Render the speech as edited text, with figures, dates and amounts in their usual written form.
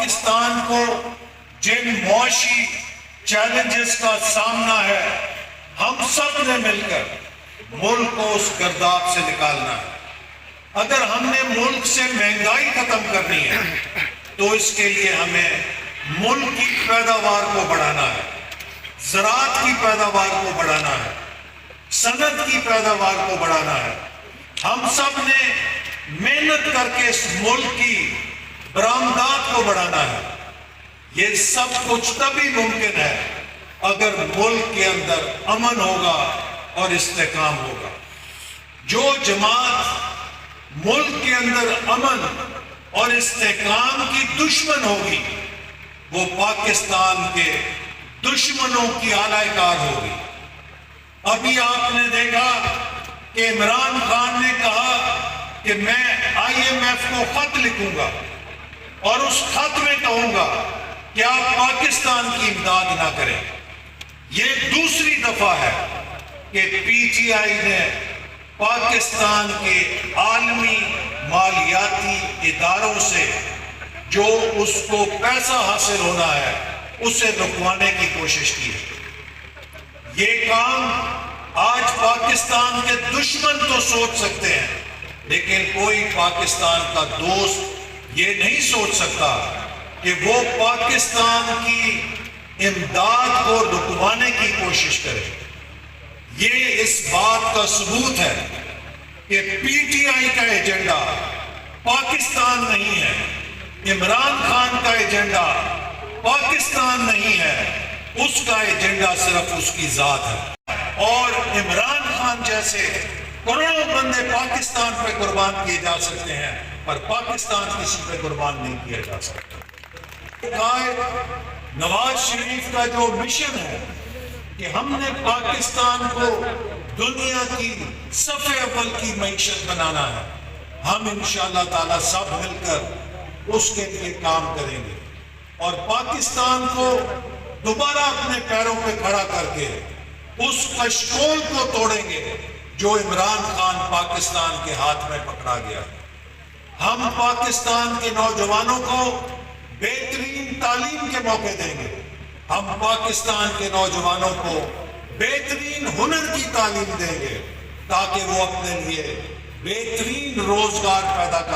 پاکستان کو جن معاشی چیلنجز کا سامنا ہے، ہم سب نے مل کر ملک کو اس گرداب سے نکالنا ہے۔ اگر ہم نے ملک سے مہنگائی ختم کرنی ہے تو اس کے لیے ہمیں ملک کی پیداوار کو بڑھانا ہے، زراعت کی پیداوار کو بڑھانا ہے، صنعت کی پیداوار کو بڑھانا ہے۔ ہم سب نے محنت کر کے اس ملک کی برآمدات کو بڑھانا ہے۔ یہ سب کچھ تبھی ممکن ہے اگر ملک کے اندر امن ہوگا اور استحکام ہوگا۔ جو جماعت ملک کے اندر امن اور استحکام کی دشمن ہوگی وہ پاکستان کے دشمنوں کی اعلی کار ہوگی۔ ابھی آپ نے دیکھا کہ عمران خان نے کہا کہ میں IMF کو خط لکھوں گا اور اس خط میں کہوں گا کہ آپ پاکستان کی امداد نہ کریں۔ یہ دوسری دفعہ ہے کہ PTI نے پاکستان کے عالمی مالیاتی اداروں سے جو اس کو پیسہ حاصل ہونا ہے اسے رکوانے کی کوشش کی ہے۔ یہ کام آج پاکستان کے دشمن تو سوچ سکتے ہیں، لیکن کوئی پاکستان کا دوست یہ نہیں سوچ سکتا کہ وہ پاکستان کی امداد کو رکوانے کی کوشش کرے۔ یہ اس بات کا ثبوت ہے کہ PTI کا ایجنڈا پاکستان نہیں ہے، عمران خان کا ایجنڈا پاکستان نہیں ہے، اس کا ایجنڈا صرف اس کی ذات ہے۔ اور عمران خان جیسے کروڑوں بندے پاکستان پہ قربان کیے جا سکتے ہیں پر پاکستان کسی پہ قربان نہیں کیا جا سکتا۔ نواز شریف کا جو مشن ہے کہ ہم نے پاکستان کو دنیا کی صف اول کی معیشت بنانا ہے، ہم انشاءاللہ تعالی سب مل کر اس کے لیے کام کریں گے اور پاکستان کو دوبارہ اپنے پیروں پہ کھڑا کر کے اس کشکول کو توڑیں گے جو عمران خان پاکستان کے ہاتھ میں پکڑا گیا۔ ہم پاکستان کے نوجوانوں کو بہترین تعلیم کے موقع دیں گے، ہم پاکستان کے نوجوانوں کو بہترین ہنر کی تعلیم دیں گے تاکہ وہ اپنے لیے بہترین روزگار پیدا کر